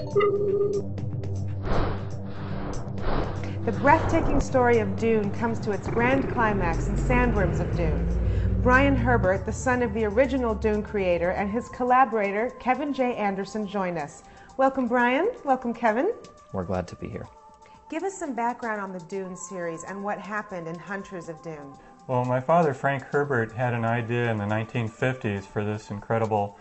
The breathtaking story of Dune comes to its grand climax in Sandworms of Dune. Brian Herbert, the son of the original Dune creator, and his collaborator, Kevin J. Anderson, join us. Welcome, Brian. Welcome, Kevin. We're glad to be here. Give us some background on the Dune series and what happened in Hunters of Dune. Well, my father, Frank Herbert, had an idea in the 1950s for this incredible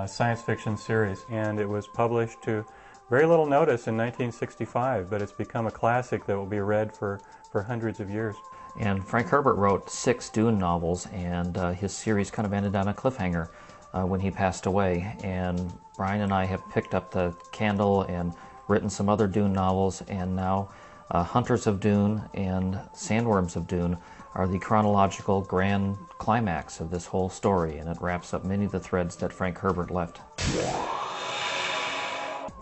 science fiction series, and it was published to very little notice in 1965, but it's become a classic that will be read for hundreds of years. And Frank Herbert wrote 6 Dune novels, and his series kind of ended on a cliffhanger when he passed away. And Brian and I have picked up the candle and written some other Dune novels, and now Hunters of Dune and Sandworms of Dune are the chronological grand climax of this whole story, and it wraps up many of the threads that Frank Herbert left.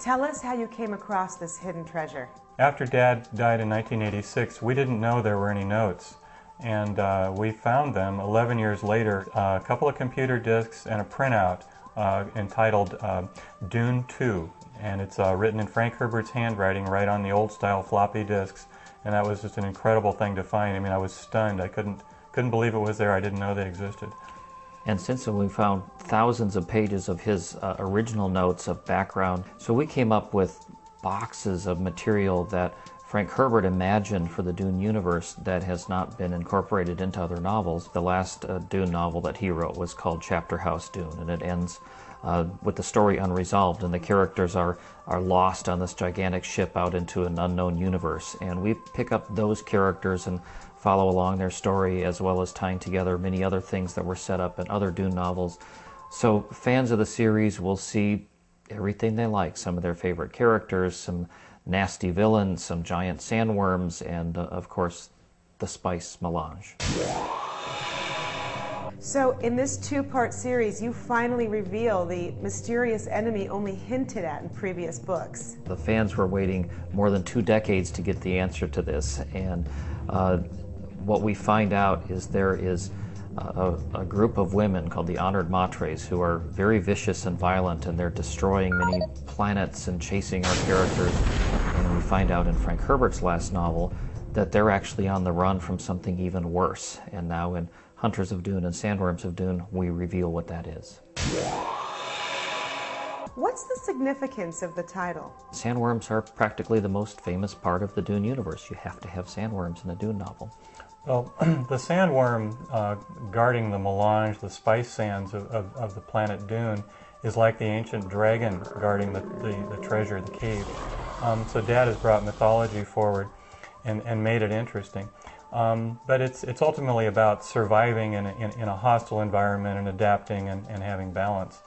Tell us how you came across this hidden treasure. After Dad died in 1986, we didn't know there were any notes, and we found them 11 years later, a couple of computer disks and a printout entitled Dune 2, and it's written in Frank Herbert's handwriting right on the old-style floppy disks, and that was just an incredible thing to find. I mean, I was stunned. I couldn't believe it was there. I didn't know they existed. And since then, we found thousands of pages of his original notes of background. So we came up with boxes of material that Frank Herbert imagined for the Dune universe that has not been incorporated into other novels. The last Dune novel that he wrote was called Chapter House Dune, and it ends with the story unresolved, and the characters are lost on this gigantic ship out into an unknown universe. And we pick up those characters and follow along their story, as well as tying together many other things that were set up in other Dune novels. So fans of the series will see everything they like, some of their favorite characters, some nasty villains, some giant sandworms, and of course the spice melange. So in this 2-part series, you finally reveal the mysterious enemy only hinted at in previous books. The fans were waiting more than 2 decades to get the answer to this, and what we find out is there is a group of women called the Honored Matres who are very vicious and violent, and they're destroying many planets and chasing our characters. And we find out in Frank Herbert's last novel that they're actually on the run from something even worse. And now in Hunters of Dune and Sandworms of Dune, we reveal what that is. What's the significance of the title? Sandworms are practically the most famous part of the Dune universe. You have to have sandworms in a Dune novel. Well, the sandworm guarding the melange, the spice sands of the planet Dune, is like the ancient dragon guarding the treasure, the cave. So Dad has brought mythology forward and made it interesting. But it's ultimately about surviving in a hostile environment and adapting and having balance.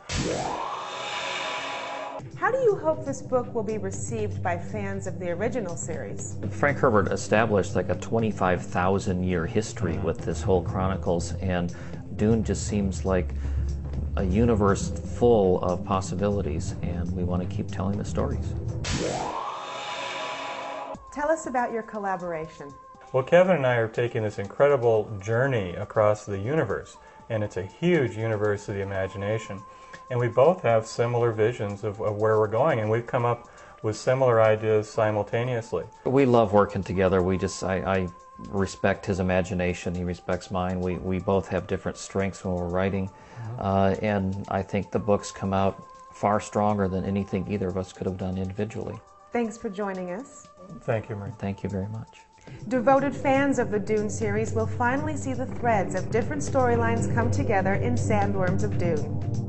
How do you hope this book will be received by fans of the original series? Frank Herbert established like a 25,000-year history with this whole Chronicles, and Dune just seems like a universe full of possibilities, and we want to keep telling the stories. Tell us about your collaboration. Well, Kevin and I are taking this incredible journey across the universe, and it's a huge universe of the imagination. And we both have similar visions of where we're going, and we've come up with similar ideas simultaneously. We love working together. I respect his imagination, he respects mine. We both have different strengths when we're writing, and I think the books come out far stronger than anything either of us could have done individually. Thanks for joining us. Thank you, Marie. Thank you very much. Devoted fans of the Dune series will finally see the threads of different storylines come together in Sandworms of Dune.